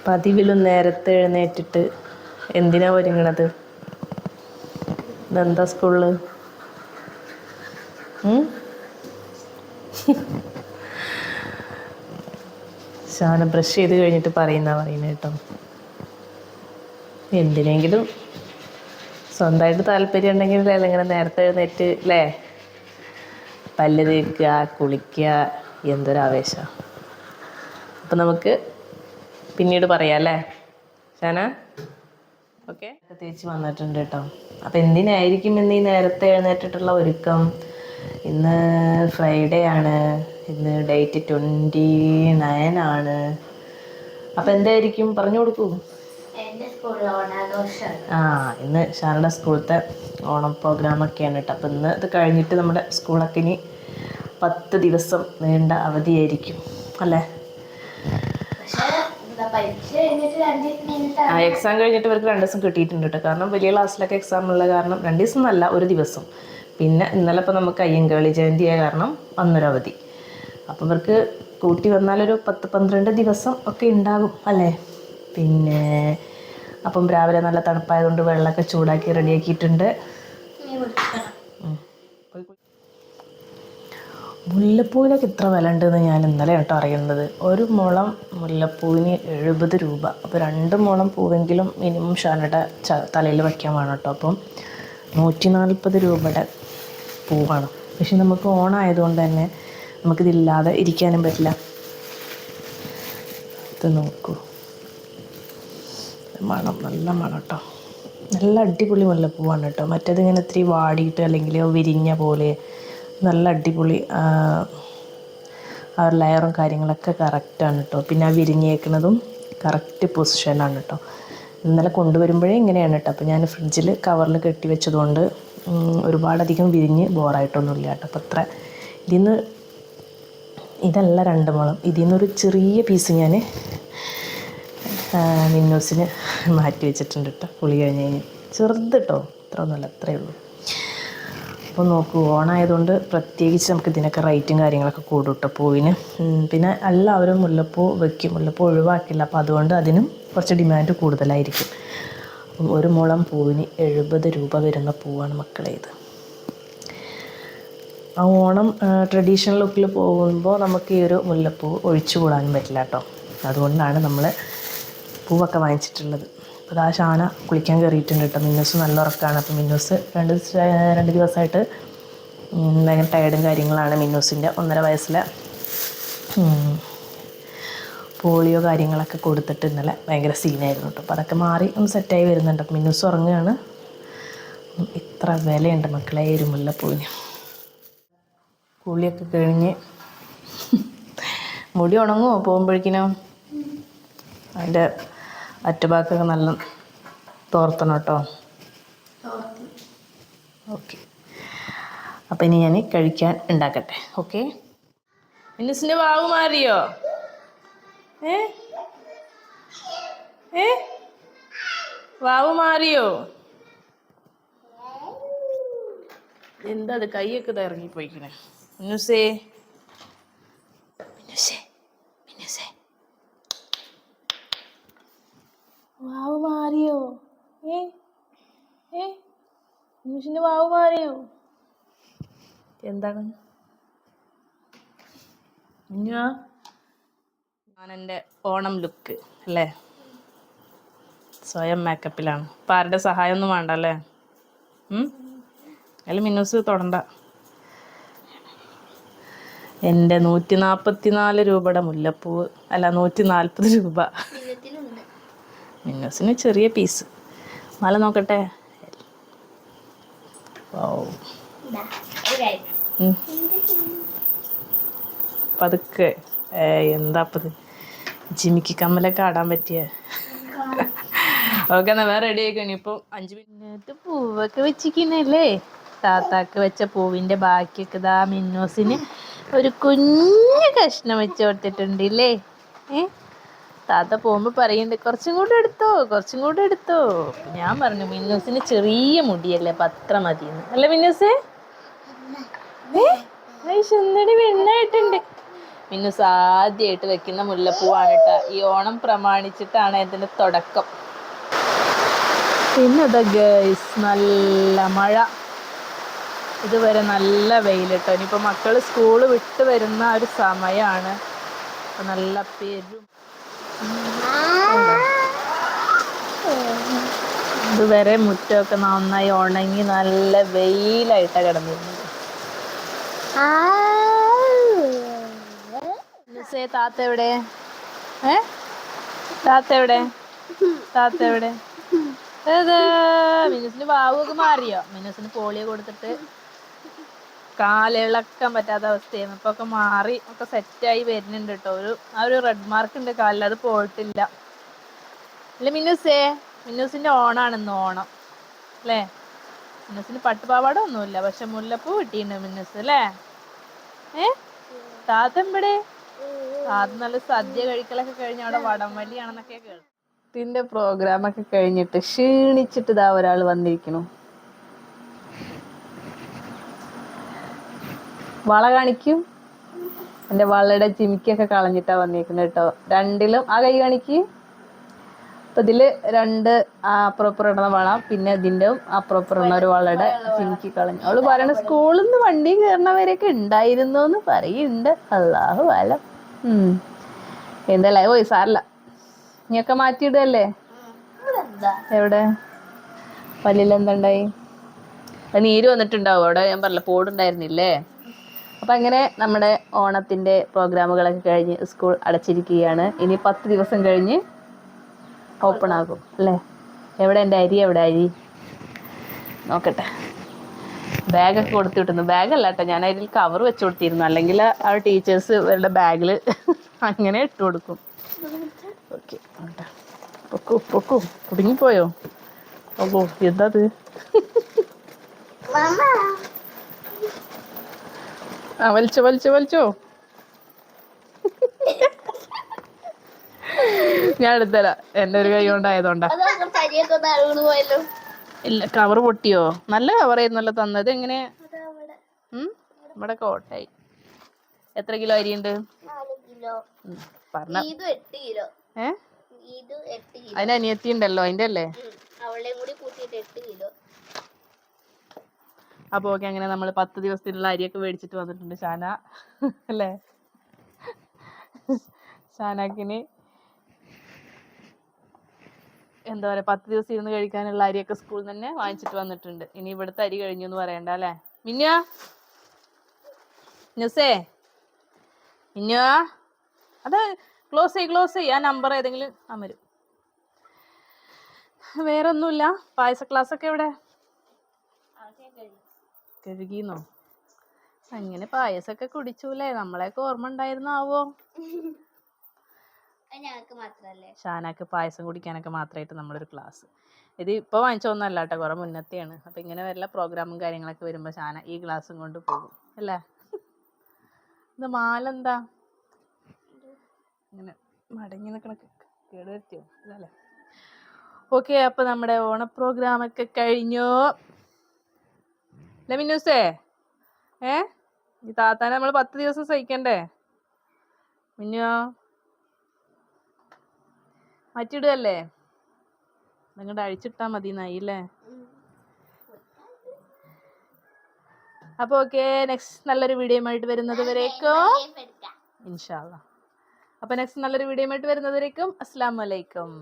പതിവിലും നേരത്തെ എഴുന്നേറ്റിട്ട് എന്തിനാ ഒരുങ്ങണത്? ഇതെന്താ സ്കൂളിൽ? ഷാന ബ്രഷ് ചെയ്ത് കഴിഞ്ഞിട്ട് പറയുന്നത് കേട്ടോ. എന്തിനെങ്കിലും സ്വന്തമായിട്ട് താല്പര്യം ഉണ്ടെങ്കിൽ ഇങ്ങനെ നേരത്തെ എഴുന്നേറ്റ് അല്ലേ പല്ല് തേക്കുക, കുളിക്കുക, എന്തൊരാവേശം. അപ്പം നമുക്ക് പിന്നീട് പറയാം അല്ലേ ഷാന? ഓക്കെ, തേച്ച് വന്നിട്ടുണ്ട് കേട്ടോ. അപ്പം എന്തിനായിരിക്കും ഇന്ന് ഈ നേരത്തെ എഴുന്നേറ്റിട്ടുള്ള ഒരുക്കം? ഇന്ന് ഫ്രൈഡേ ആണ്, ഇന്ന് ഡേറ്റ് 29 ആണ്. അപ്പം എന്തായിരിക്കും പറഞ്ഞു കൊടുക്കൂ. ഇന്ന് ഷാനയുടെ സ്കൂളത്തെ ഓണം പ്രോഗ്രാമൊക്കെയാണ് കേട്ടോ. അപ്പം ഇന്ന് ഇത് കഴിഞ്ഞിട്ട് നമ്മുടെ സ്കൂളൊക്കെ ഇനി 10 ദിവസം നീണ്ട അവധിയായിരിക്കും അല്ലേ? എക്സാം കഴിഞ്ഞിട്ട് ഇവർക്ക് 2 ദിവസം കിട്ടിയിട്ടുണ്ട് കേട്ടോ. കാരണം വലിയ ക്ലാസ്സിലൊക്കെ എക്സാം ഉള്ള കാരണം 2 ദിവസം എന്നല്ല, 1 ദിവസം. പിന്നെ ഇന്നലെ ഇപ്പോൾ നമുക്ക് അയ്യങ്കാളി ജയന്തിയായ കാരണം അന്നൊരവധി. അപ്പോൾ ഇവർക്ക് കൂട്ടി വന്നാലൊരു 10-12 ദിവസം ഒക്കെ ഉണ്ടാകും അല്ലേ? പിന്നെ അപ്പം രാവിലെ നല്ല തണുപ്പായതുകൊണ്ട് വെള്ളമൊക്കെ ചൂടാക്കി റെഡിയാക്കിയിട്ടുണ്ട്. മുല്ലപ്പൂവിനൊക്കെ ഇത്ര വില ഉണ്ടെന്ന് ഞാൻ ഇന്നലെ കേട്ടോ അറിയുന്നത്. ഒരു മുളം മുല്ലപ്പൂവിന് 70 രൂപ. അപ്പോൾ 2 മുളം പൂവെങ്കിലും മിനിമം ഷാനയുടെ തലയിൽ വയ്ക്കാൻ വേണം കേട്ടോ. അപ്പം 140 രൂപയുടെ പൂവാണ്. പക്ഷെ നമുക്ക് ഓണമായതുകൊണ്ട് തന്നെ നമുക്കിതില്ലാതെ ഇരിക്കാനും പറ്റില്ല. ഇത് നോക്കൂ, മണം, നല്ല മണം കേട്ടോ. നല്ല അടിപൊളി മുല്ലപ്പൂവാണ് കേട്ടോ. മറ്റേതിങ്ങനെ ഇത്തിരി വാടിയിട്ട് അല്ലെങ്കിൽ വിരിഞ്ഞ പോലെ നല്ല അടിപൊളി ആ ലെയറും കാര്യങ്ങളൊക്കെ കറക്റ്റാണ് കേട്ടോ. പിന്നെ ആ വിരിഞ്ഞേക്കുന്നതും കറക്റ്റ് പൊസിഷനാണ് കേട്ടോ. ഇന്നലെ കൊണ്ടുവരുമ്പോഴേ ഇങ്ങനെയാണ് കേട്ടോ. അപ്പോൾ ഞാൻ ഫ്രിഡ്ജിൽ കവറിൽ കെട്ടി വെച്ചതുകൊണ്ട് ഒരുപാടധികം വിരിഞ്ഞ് ബോറായിട്ടൊന്നുമില്ല കേട്ടോ. അപ്പോൾ അത്ര ഇതിന്ന് ഇതല്ല 2 മുളം. ഇതിൽ നിന്നൊരു ചെറിയ പീസ് ഞാൻ മിന്നൂസിന് മാറ്റി വെച്ചിട്ടുണ്ട് കേട്ടോ. കുളി കഴിഞ്ഞ് ചെറുത് കേട്ടോ, ഇത്ര ഒന്നുമല്ല, അത്രയേ ഉള്ളൂ. അപ്പോൾ നോക്കൂ, ഓണായതുകൊണ്ട് പ്രത്യേകിച്ച് നമുക്ക് ഇതിനൊക്കെ റേറ്റും കാര്യങ്ങളൊക്കെ കൂടും കേട്ടോ പൂവിന്. പിന്നെ എല്ലാവരും മുല്ലപ്പൂ വയ്ക്കും, മുല്ലപ്പൂ ഒഴിവാക്കില്ല. അപ്പോൾ അതുകൊണ്ട് അതിനും കുറച്ച് ഡിമാൻഡ് കൂടുതലായിരിക്കും. അപ്പം 1 മുളം പൂവിന് 70 രൂപ വരുന്ന പൂവാണ് മക്കളെ ഇത്. ആ ഓണം ട്രഡീഷണൽ ലുക്കിൽ പോകുമ്പോൾ നമുക്ക് ഈ ഒരു മുല്ലപ്പൂ ഒഴിച്ചു കൂടാനും പറ്റില്ല കേട്ടോ. അതുകൊണ്ടാണ് നമ്മൾ പൂവൊക്കെ വാങ്ങിച്ചിട്ടുള്ളത്. അപ്പോൾ ആ ഷാന കുളിക്കാൻ കയറിയിട്ടുണ്ട് കേട്ടോ. മിന്നൂസ് നല്ല ഉറക്കമാണ്. അപ്പോൾ മിന്നൂസ് 2 ദിവസമായിട്ട് ഭയങ്കര ടയർഡും കാര്യങ്ങളാണ്. മിന്നൂസിൻ്റെ 1.5 വയസ്സിലെ പോളിയോ കാര്യങ്ങളൊക്കെ കൊടുത്തിട്ട് ഇന്നലെ ഭയങ്കര സീനായിരുന്നു കേട്ടോ. അപ്പോൾ അതൊക്കെ മാറി ഒന്ന് സെറ്റായി വരുന്നുണ്ട്. അപ്പോൾ മിന്നൂസ് ഉറങ്ങുകയാണ്. ഇത്ര വിലയുണ്ട് മക്കളെ ഒരു മുല്ലപ്പൂവിന്. കുളിയൊക്കെ കഴിഞ്ഞ് മുടി ഉണങ്ങുമോ പോകുമ്പോഴേക്കിനും? അതിൻ്റെ അറ്റഭാഗമൊക്കെ നല്ല തോർത്തണം കേട്ടോ. ഓക്കെ, അപ്പം ഇനി ഞാൻ കഴിക്കാൻ ഉണ്ടാക്കട്ടെ. ഓക്കെ, മിന്നൂസിൻ്റെ വാവ് മാറിയോ? വാവ് മാറിയോ? എന്താ അത് കൈയൊക്കെ ഇറങ്ങിപ്പോയിക്കണേ? മിന്നൂസേ, മിന്നൂസേ, മിന്നൂസേ, വാവ് മാറിയോ? മിന്നൂസിൻ്റെ വാവ് മാറിയോ? എന്താണ് ഞാനെൻ്റെ ഓണം ലുക്ക് അല്ലേ? സ്വയം മേക്കപ്പിലാണ്. അപ്പം ആരുടെ സഹായമൊന്നും വേണ്ട അല്ലേ? അതിൽ മിന്നൂസ് തൊടണ്ട. എൻ്റെ 144 രൂപയുടെ മുല്ലപ്പൂവ്, അല്ല 140 രൂപ. മിന്നൂസിന് ചെറിയ പീസ്. മല നോക്കട്ടെ. പതുക്കെ. എന്താ അപ്പത്? ജിമിക്ക് കമ്മലൊക്കെ ആടാൻ പറ്റിയ. ഓക്കെ, എന്നാ വേറെ റെഡി ആയിക്കണി. ഇപ്പം 5 മിനിറ്റ് പൂവൊക്കെ വെച്ചിരിക്കുന്നല്ലേ? താത്താക്ക് വെച്ച പൂവിൻ്റെ ബാക്കിയൊക്കെ ഇതാ മിന്നൂസിന് ഒരു കുഞ്ഞു കഷ്ണം വെച്ച് കൊടുത്തിട്ടുണ്ട് ഇല്ലേ? താത്ത പോകുമ്പോൾ പറയുന്നുണ്ട് കുറച്ചും കൂടെ എടുത്തോ, കുറച്ചും കൂടെ എടുത്തോ. ഞാൻ പറഞ്ഞു മിന്നൂസിന് ചെറിയ മുടിയല്ലേ, അപ്പം അത്ര മതിയെന്ന്. അല്ല മിന്നൂസേ? സുന്ദരി വെണ്ണായിട്ടുണ്ട്. മിന്നൂസ് ആദ്യമായിട്ട് വെക്കുന്ന മുല്ലപ്പൂവാണ് കേട്ടോ. ഈ ഓണം പ്രമാണിച്ചിട്ടാണ് ഇതിൻ്റെ തുടക്കം. പിന്നെ ഗൈസ് നല്ല മഴ, ഇതുവരെ നല്ല വെയിൽ കേട്ടോ. ഇനിയിപ്പോൾ മക്കൾ സ്കൂൾ വിട്ട് വരുന്ന ഒരു സമയമാണ്. അപ്പം നല്ല പെരും ഇതുവരെ മുറ്റമൊക്കെ നന്നായി ഉണങ്ങി നല്ല വെയിലായിട്ടാണ് കിടന്നിരുന്നത്. താത്ത എവിടെ? താത്ത എവിടെ? താത്ത എവിടെ? മിനുസിന് വാവൊക്കെ മാറിയോ? മിനുസിന് പോളിയോ കൊടുത്തിട്ട് കാലിളക്കാൻ പറ്റാത്ത അവസ്ഥയായിരുന്നു. ഇപ്പൊ ഒക്കെ മാറി, ഒക്കെ സെറ്റായി വരുന്നുണ്ട് കേട്ടോ. ഒരു റെഡ് മാർക്ക് ഉണ്ട് കാലിൽ, അത് പോയിട്ടില്ല. അല്ല മിന്നുസേ, മിന്നൂസിന്റെ ഓണാണ് ഇന്ന്, ഓണം അല്ലേ? മിന്നൂസിന് പട്ടുപാവാട ഒന്നുമില്ല, പക്ഷെ മുല്ലപ്പൂ കിട്ടിയിട്ടുണ്ട് മിന്നൂസ് അല്ലേ? താത്തമ്പടെ താത്ത നല്ല സദ്യ കഴിക്കലൊക്കെ കഴിഞ്ഞ് അവിടെ വടംവലിയാണെന്നൊക്കെ കേൾക്കും. ഇതിന്റെ പ്രോഗ്രാമൊക്കെ കഴിഞ്ഞിട്ട് ക്ഷീണിച്ചിട്ട് ഇതാ ഒരാൾ വന്നിരിക്കണു. വള കാണിക്കും. എൻ്റെ വളയുടെ ചിമിക്കൊക്കെ കളഞ്ഞിട്ടാ വന്നിരിക്കുന്നത് കേട്ടോ. രണ്ടിലും ആ കൈ കാണിക്ക്. അപ്പൊ ഇതില് രണ്ട് അപ്പുറപ്പുറം ഇടുന്ന വള, പിന്നെ ഇതിന്റെ അപ്പുറപ്പുറം ഒരു വളയുടെ ചിമിക്കി കളഞ്ഞു. അവള് പറയണ സ്കൂളിൽ നിന്ന് വണ്ടി കയറണവരെയൊക്കെ ഉണ്ടായിരുന്നു എന്ന് പറയുന്നുണ്ട്. അല്ലാഹു അലം. എന്തല്ലേ? ഓയ് സാരല്ല, നീയൊക്കെ മാറ്റിയിടല്ലേ. എവിടെ പല്ലിലെന്തുണ്ടായി? നീര് വന്നിട്ടുണ്ടാവും അവിടെ. ഞാൻ പറഞ്ഞില്ല, പോടുണ്ടായിരുന്നില്ലേ. അപ്പം അങ്ങനെ നമ്മുടെ ഓണത്തിൻ്റെ പ്രോഗ്രാമുകളൊക്കെ കഴിഞ്ഞ് സ്കൂൾ അടച്ചിരിക്കുകയാണ്. ഇനി 10 ദിവസം കഴിഞ്ഞ് ഓപ്പൺ ആകും അല്ലേ? എവിടെ എൻ്റെ അരി? എവിടെ അരി? നോക്കട്ടെ. ബാഗൊക്കെ കൊടുത്തു വിട്ടുന്നു. ബാഗല്ല കേട്ടോ, ഞാൻ അതിൽ കവർ വെച്ച് കൊടുത്തിരുന്നു. അല്ലെങ്കിൽ ആ ടീച്ചേഴ്സ് ഇവരുടെ ബാഗിൽ അങ്ങനെ ഇട്ട് കൊടുക്കും. ഓക്കെ, പൊക്കൂ പൊക്കൂ. കുടുങ്ങിപ്പോയോ? ഓ എന്താ അത്? വലിച്ചോ വലിച്ചോ വലിച്ചോ. ഞാൻ എടുത്തരാ, എൻ്റെ ഒരു കൈ കൊണ്ടായതുകൊണ്ടാ. ഇല്ല, കവർ പൊട്ടിയോ? നല്ല കവർ ആയിരുന്നല്ലോ തന്നത്. എങ്ങനെ ഇവിടെ കോട്ടായി. എത്ര കിലോ അരിയുണ്ട്? പറഞ്ഞ അതിന് അനിയത്തി ഉണ്ടല്ലോ, അതിന്റെ അല്ലേ? അപ്പൊ ഓക്കെ, അങ്ങനെ നമ്മൾ 10 ദിവസത്തിനുള്ള അരിയൊക്കെ മേടിച്ചിട്ട് വന്നിട്ടുണ്ട്. ഷാന അല്ലേ? ഷാനാക്കിന് എന്താ പറയാ, 10 ദിവസം ഇരുന്ന് കഴിക്കാനുള്ള അരിയൊക്കെ സ്കൂളിൽ തന്നെ വാങ്ങിച്ചിട്ട് വന്നിട്ടുണ്ട്. ഇനി ഇവിടുത്തെ അരി കഴിഞ്ഞു എന്ന് പറയണ്ട അല്ലേ? മിന്നുവാ, ന്യൂസേ, മിന്നുവാ, അത് ക്ലോസ് ചെയ്യ്. ആ നമ്പർ ഏതെങ്കിലും അമരും. വേറെ ഒന്നുമില്ല. പായസ ക്ലാസ് ഒക്കെ എവിടെ? കഴുകിന്നോ? അങ്ങനെ പായസൊക്കെ കുടിച്ചൂലേ? നമ്മളെയൊക്കെ ഓർമ്മ ഉണ്ടായിരുന്നാവോ? ഷാനാക്ക് പായസം കുടിക്കാനൊക്കെ മാത്രമായിട്ട് നമ്മളൊരു ക്ലാസ്. ഇത് ഇപ്പോൾ വാങ്ങിച്ചൊന്നല്ല കേട്ടോ, കുറെ മുന്നത്തെയാണ്. അപ്പം ഇങ്ങനെ വല്ല പ്രോഗ്രാമും കാര്യങ്ങളൊക്കെ വരുമ്പോൾ ഷാന ഈ ഗ്ലാസും കൊണ്ട് പോകും അല്ലേ? ഇത് മാലെന്താ ഇങ്ങനെ മടങ്ങി നിൽക്കണ? കേട് വരുത്തിയോ? ഇതല്ലേ? ഓക്കെ, അപ്പം നമ്മുടെ ഓണ പ്രോഗ്രാമൊക്കെ കഴിഞ്ഞു അല്ലേ മിന്നൂസേ? ഈ താത്താനെ നമ്മൾ 10 ദിവസം സഹിക്കണ്ടേ? മിന്നുവോ, മാറ്റിയിടുകയല്ലേ? നിങ്ങളുടെ അഴിച്ചിട്ടാ മതി നായില്ലേ? അപ്പോൾ ഓക്കെ, നെക്സ്റ്റ് നല്ലൊരു വീഡിയോ ആയിട്ട് വരുന്നത് വരേക്കും ഇൻഷാ അല്ലാ. അപ്പോൾ നെക്സ്റ്റ് നല്ലൊരു വീഡിയോ ആയിട്ട് വരുന്നത് വരേക്കും അസ്സലാമു അലൈക്കും.